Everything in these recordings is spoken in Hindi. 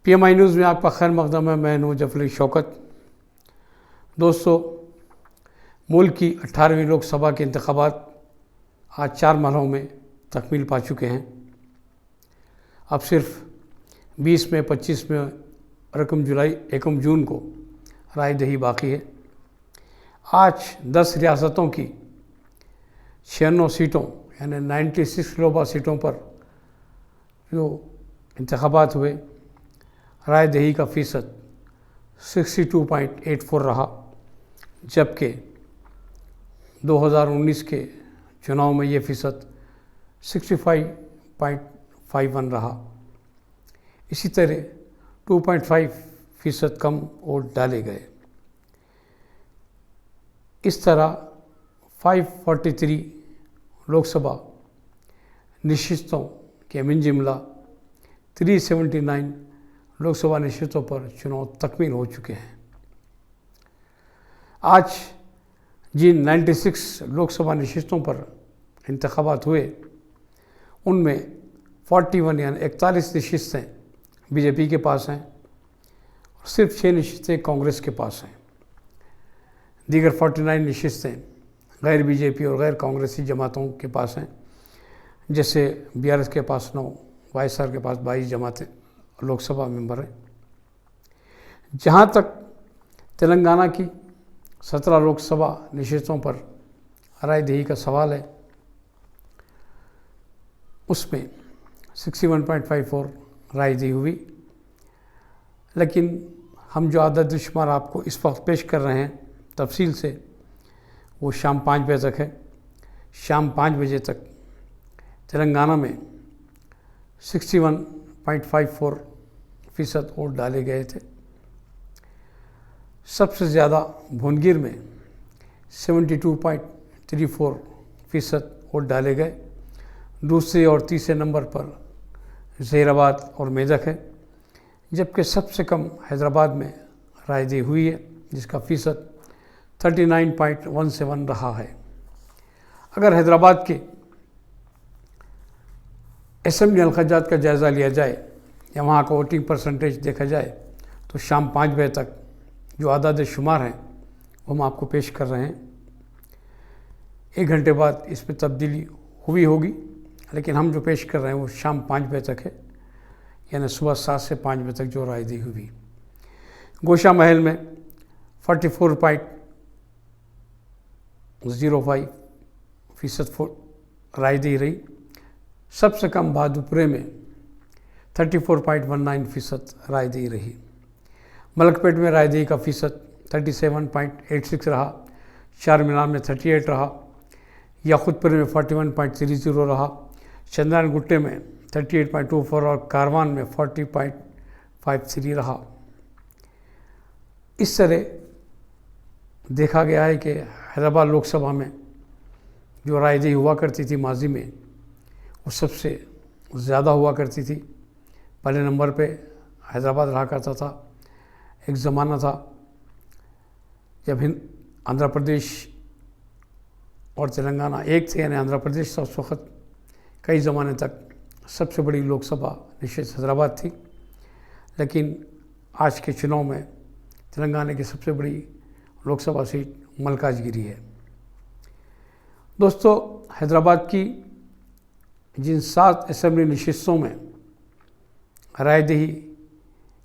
PMI न्यूज़ में आपका खैर मकदम है। मैं हूं जफरी शौकत। दोस्तों, मुल्क की 18वीं लोकसभा के इंतखाबात आज 4 मरहलों में तकमील पा चुके हैं। अब सिर्फ 20 में 25 में और 1 जून को राय दही बाकी है। आज 10 रियासतों की 96 सीटों यानी 96 लोकसभा सीटों पर जो इंतखाबात हुए, राय दही का फ़ीसद 62.84 रहा, जबकि 2019 के चुनाव में ये फ़ीसद 65.51 रहा। इसी तरह 2.5% कम वोट डाले गए। इस तरह 543 लोकसभा नशिस्तों के मिन जुमला 379 लोकसभा नशिस्तों पर चुनाव तकमील हो चुके हैं। आज जिन 96 लोकसभा नशिस्तों पर इंतखाबात हुए, उनमें 41 यानी 41 नशिस्तें बीजेपी के पास हैं और सिर्फ 6 नशिस्तें कांग्रेस के पास हैं। दीगर 49 नशिस्तें गैर बीजेपी और गैर कांग्रेसी जमातों के पास हैं, जैसे BRS के पास 9, YSR के पास 22 जमातें लोकसभा मेंबर हैं। जहां तक तेलंगाना की 17 लोकसभा नशिस्तों पर राय दही का सवाल है, उसमें 61.54 राय दही हुई। लेकिन हम जो आदद शुमार आपको इस वक्त पेश कर रहे हैं तफसील से, वो शाम 5 बजे तक है। शाम 5 बजे तक तेलंगाना में 61.54% वोट डाले गए थे। सबसे ज़्यादा भुवनगिर में 72.34% वोट डाले गए। दूसरे और तीसरे नंबर पर जहीराबाद और मेदक है, जबकि सबसे कम हैदराबाद में राय दही हुई है, जिसका फ़ीसद 39.17 रहा है। अगर हैदराबाद के असेंबली हल्काजात का जायज़ा लिया जाए या वहाँ का वोटिंग परसेंटेज देखा जाए, तो शाम 5 बजे तक जो आदाद शुमार हैं वो हम आपको पेश कर रहे हैं। 1 घंटे बाद इस पर तब्दीली हुई होगी, लेकिन हम जो पेश कर रहे हैं वो शाम 5 बजे तक है, यानी सुबह 7 से 5 बजे तक जो राय दही हुई। गोशा महल में 44.05% राय दही रही। सबसे कम बहादुरपुरे में 34.19% राय दही रही। मलकपेट में राय दही का फ़ीसद 37.86 रहा। चार मीनार में 38 रहा। याकुतपुर में 41.30 रहा। चंद्रायन गुट्टे में 38.24 और कारवान में 40.53 रहा। इस तरह देखा गया है कि हैदराबाद लोकसभा में जो राय दही हुआ करती थी माजी में, वो सबसे ज़्यादा हुआ करती थी। पहले नंबर पे हैदराबाद रहा करता था। एक ज़माना था जब आंध्र प्रदेश और तेलंगाना एक थे, यानी आंध्र प्रदेश था उस वक्त कई ज़माने तक सबसे बड़ी लोकसभा निश्चित हैदराबाद थी। लेकिन आज के चुनाव में तेलंगाना की सबसे बड़ी लोकसभा सीट मलकाजगिरी है। दोस्तों, हैदराबाद की जिन 7 असेंबली नशिस्तों में राय दही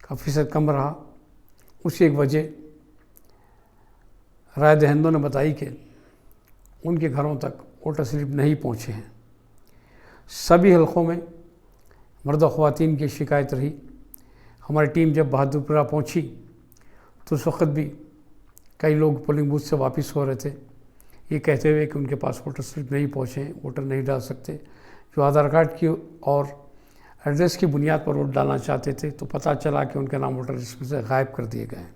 का फ़ीसद कम रहा, उसकी एक वजह राय दहिंदों ने बताई कि उनके घरों तक वोटर स्लिप नहीं पहुँचे हैं। सभी हलकों में मर्द और ख़वातीन की शिकायत रही। हमारी टीम जब बहादुरपुरा पहुँची तो उस वक़्त भी कई लोग पोलिंग बूथ से वापस हो रहे थे, ये कहते हुए कि उनके पास वोटर स्लिप नहीं पहुँचे हैं, वोटर नहीं डाल सकते। जो आधार कार्ड की और एड्रेस की बुनियाद पर वोट डालना चाहते थे, तो पता चला कि उनके नाम वोटर लिस्ट में से गायब कर दिए गए हैं।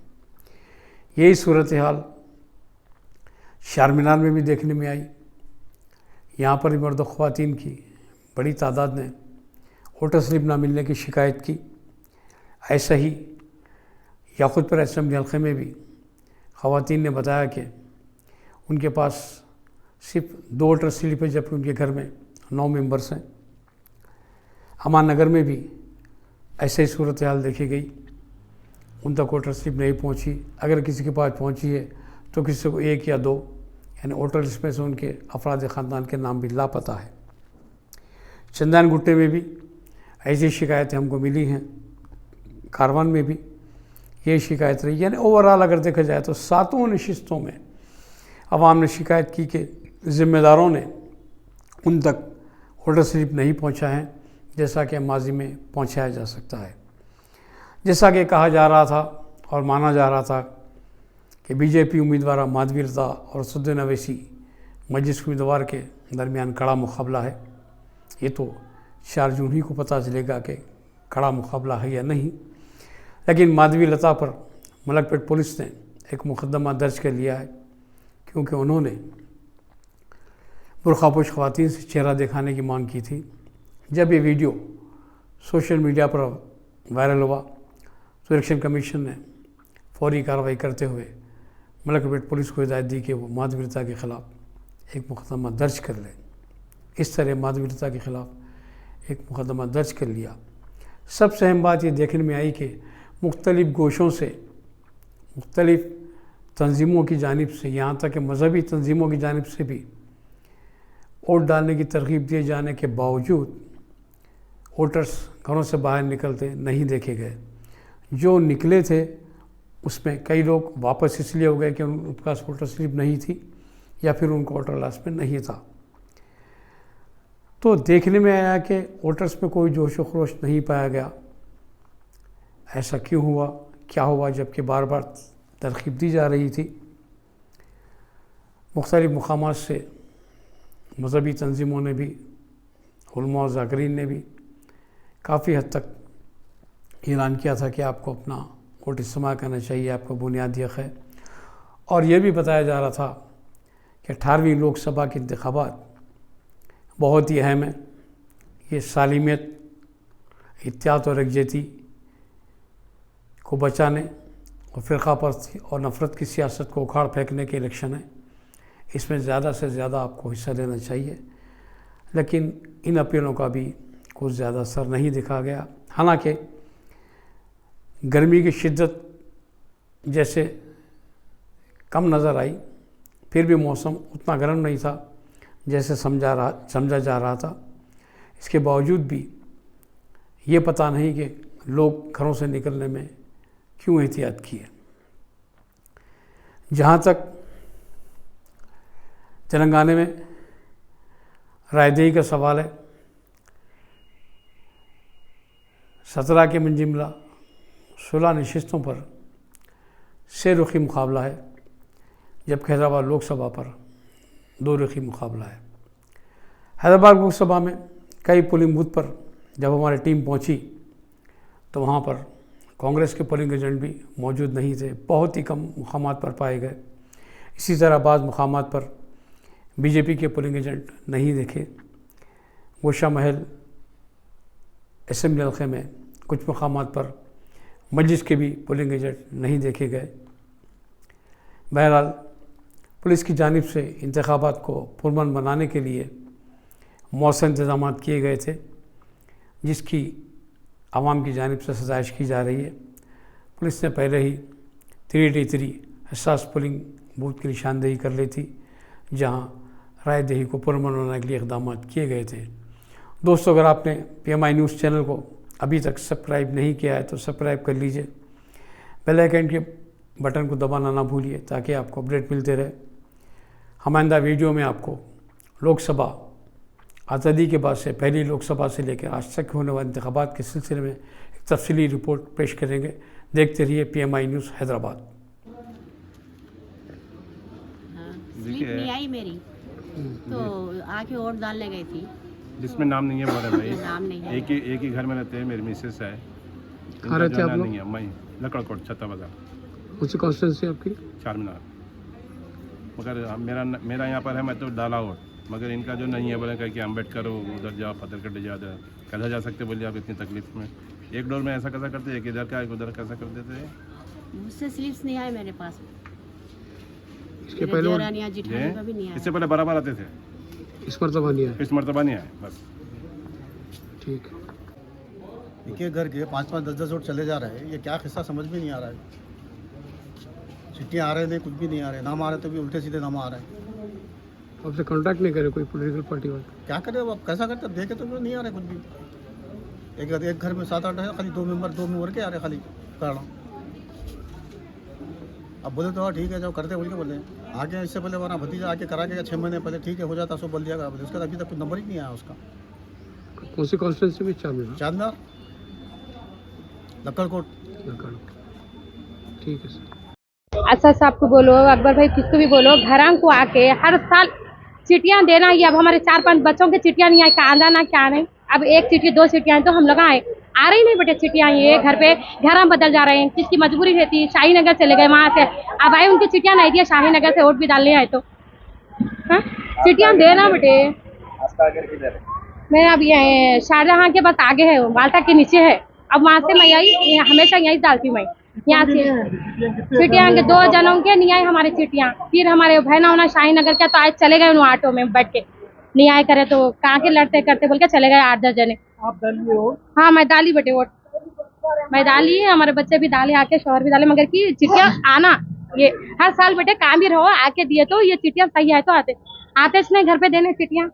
यही सूरत हाल चार मीनार में भी देखने में आई। यहाँ पर भी मर्द और ख़वातीन की बड़ी तादाद ने वोटर स्लिप ना मिलने की शिकायत की। ऐसा ही याकुतपुर असेंबली हल्के में भी ख़वातीन ने बताया कि उनके पास सिर्फ 2 वोटर स्लिप है, जबकि उनके घर में 9 मेंबर्स हैं। अमान नगर में भी ऐसे ही सूरत हाल देखी गई, उन तक वोटर स्लिप नहीं पहुंची। अगर किसी के पास पहुंची है तो किसी को 1 या 2, यानी वोटर लिस्ट में से उनके अफराद ख़ानदान के नाम भी लापता है। चंदन गुट्टे में भी ऐसी शिकायतें हमको मिली हैं, कारवान में भी ये शिकायत रही। यानी ओवरऑल अगर देखा जाए तो 7 नशिस्तों में अवाम ने शिकायत की कि ज़िम्मेदारों ने उन तक वोटर स्लिप नहीं पहुँचा है जैसा कि माजी में पहुँचाया जा सकता है। जैसा कि कहा जा रहा था और माना जा रहा था कि बीजेपी उम्मीदवार माधवी लता और असदुद्दीन अवैसी मजलिस उम्मीदवार के दरमियान कड़ा मुकाबला है। ये तो 4 जून ही को पता चलेगा कि कड़ा मुकाबला है या नहीं। लेकिन माधवी लता पर मलकपेट पुलिस ने एक मुकदमा दर्ज कर लिया है, क्योंकि उन्होंने बुर्खापोश ख़वातीन से चेहरा दिखाने की मांग की थी। जब ये वीडियो सोशल मीडिया पर वायरल हुआ तो इलेक्शन कमीशन ने फौरी कार्रवाई करते हुए मलकपेट पुलिस को हिदायत दी कि वो माधवी लता के ख़िलाफ़ एक मुकदमा दर्ज कर ले। इस तरह माधवी लता के ख़िलाफ़ एक मुकदमा दर्ज कर लिया। सबसे अहम बात ये देखने में आई कि मुख्तलिफ़ गोशों से, मुख्तलिफ़ तंजीमों की जानिब से, यहाँ तक कि मजहबी तंजीमों की जानिब से भी वोट डालने की तरगीब दिए जाने के बावजूद वोटर्स घरों से बाहर निकलते नहीं देखे गए। जो निकले थे उसमें कई लोग वापस इसलिए हो गए कि उनके पास वोटर स्लिप नहीं थी या फिर उनको वोटर लिस्ट में नहीं था। तो देखने में आया कि वोटर्स में कोई जोश व खरोश नहीं पाया गया। ऐसा क्यों हुआ, क्या हुआ, जबकि बार बार तरकीब दी जा रही थी। मुख्तलिफ़ मकामात से मजहबी तंजीमों ने भी, उलमा और ज़ाकिरीन ने भी काफ़ी हद तक ऐलान किया था कि आपको अपना वोट इस्तेमाल करना चाहिए, आपका बुनियादी हक़ है। और ये भी बताया जा रहा था कि 18वीं लोकसभा के इंतखाबात बहुत ही अहम है। ये सालिमियत, इत्तेहाद और यकजहती को बचाने और फ़िरक़ापरस्ती और नफ़रत की सियासत को उखाड़ फेंकने के इलेक्शन है। इसमें ज़्यादा से ज़्यादा आपको हिस्सा लेना चाहिए। लेकिन इन अपीलों का भी कुछ ज़्यादा असर नहीं दिखा गया। हालांकि गर्मी की शिद्दत जैसे कम नज़र आई, फिर भी मौसम उतना गर्म नहीं था जैसे समझा जा रहा था। इसके बावजूद भी ये पता नहीं कि लोग घरों से निकलने में क्यों एहतियात किए। जहाँ तक तेलंगाना में रायदही का सवाल है, 17 के मंजिमला 16 नशिस्तों पर से रुखी मुकाबला है, जबकि हैदराबाद लोकसभा पर 2 रुखी मुकाबला है। हैदराबाद लोकसभा में कई पोलिंग बूथ पर जब हमारी टीम पहुंची तो वहां पर कांग्रेस के पोलिंग एजेंट भी मौजूद नहीं थे, बहुत ही कम मुकामात पर पाए गए। इसी तरह बाज़ मुकामात पर बीजेपी के पोलिंग एजेंट नहीं देखे। गोशा महल असेंबली हल्के में कुछ मकामात पर मजलिस के भी पोलिंग एजेंट नहीं देखे गए। बहरहाल पुलिस की जानिब से इंतखाबात को पुरअमन बनाने के लिए मौसम इंतजाम किए गए थे, जिसकी आवाम की जानिब से सजाइश की जा रही है। पुलिस ने पहले ही 383 हसास पोलिंग बूथ की निशानदेही कर ली थी, जहां रायदही को पुरअमन बनाने के लिए इक़दाम किए गए थे। दोस्तों, अगर आपने PMI न्यूज़ चैनल को अभी तक सब्सक्राइब नहीं किया है तो सब्सक्राइब कर लीजिए। बेल आइकन के बटन को दबाना ना भूलिए ताकि आपको अपडेट मिलते रहे। हम आइंदा वीडियो में आपको लोकसभा आज़ादी के बाद से पहली लोकसभा से लेकर आज तक होने वाले इंतखाबात के सिलसिले में एक तफसीली रिपोर्ट पेश करेंगे। देखते रहिए PMI न्यूज़ हैदराबाद। स्लिप नहीं आई मेरी, तो आके वोट डालने गई थी। जिसमें नाम नहीं है बड़ा भाई, नाम नहीं है। एक ही घर में रहते हैं। मेरी मिसेस है, कहाँ रहते हैं आप लोग? नहीं है, मैं लकड़कोट छत्ता बाजार, कौन सी कॉन्स्टिट्यूंसी आपकी? चारमीनार। मगर मेरा यहाँ पर है, मैं तो डाला वोट, मगर इनका जो नहीं है बोले कह कि अम्बेडकर हो उधर जाओ, पत्थरकट्टे ज़्यादा कैसा जा सकते बोलिए आप इतनी तकलीफ में। एक डोर में ऐसा कैसा करते, एक इधर का एक उधर कैसा कर देते हैं। मुझसे स्लिप्स नहीं आए मेरे पास। इसके पहले जिठानी का भी नहीं आया। इससे पहले बराबर आते थे, इस मरतबा नहीं है। इस मरतबा नहीं आए बस। ठीक। एक एक घर के 5-5 10-10 वोट चले जा रहे हैं, ये क्या किस्सा समझ में नहीं आ रहा है। चिट्ठियाँ आ रहे थे, कुछ भी नहीं आ रहे, नाम आ रहे तो भी उल्टे सीधे नाम आ रहे हैं। आपसे कांटेक्ट नहीं करे कोई पॉलिटिकल पार्टी वाले? क्या करें अब, कैसा करते, देखे तो नहीं आ रहे कुछ भी। एक घर में 7-8 है, खाली 2 मेंबर के आ रहे खाली कारण। अब बोले तो ठीक है, जब करते बोल के बोले आगे, इससे पहले वरना भतीजा आके करा के 6 महीने पहले ठीक है हो जाता, सो बोल दिया, उसका अभी तक कुछ नंबर ही नहीं आया उसका। कौन सी कॉन्स्टिट्यूंसी में? चांदनार, लक्कड़कोट। ठीक है सर। अच्छा साहब को बोलो, अकबर भाई किसको भी बोलो, घरों को आके हर साल चिट्ठियाँ देना ही। अब हमारे 4-5 बच्चों की चिट्ठियाँ नहीं आई, कहाँ जाना क्या नहीं। अब 1 चिट्ठी 2 चिट्ठियाँ तो हम लोग आए, आ रही नहीं बेटे चिट्ठियाँ, ये घर पे घर बदल जा रहे हैं। किसकी मजबूरी रहती है, शाही नगर चले गए वहाँ से, अब आए उनकी चिट्ठियाँ नहीं दिया, शाही नगर से वोट भी डालने आए तो हाँ चिट्ठियाँ देना बेटे। मैं अब ये शाहजहाँ के बस आगे है, माल्टा के नीचे है। अब वहाँ से मैं आई, हमेशा यही डालती मैं, यहाँ से चिट्ठियाँ 2 जनों के नहीं आई हमारी चिट्ठियाँ। फिर हमारे बहना होना शाही नगर के तो आज चले गए उन्होंने ऑटो में बैठ के, नहीं आए करे तो कहाँ के लड़ते करते बोल के चले गए 8-10 जने। आप डालिए हो? हाँ मैं डाली बेटे वोट, मैं डाली, हमारे बच्चे भी डाले, आके शोहर भी डाले, मगर की चिट्ठियाँ आना ये हर साल बेटे काम भी रहो, आके दिए तो ये चिट्ठियाँ सही है तो आते इसने घर पे देने चिट्ठियाँ।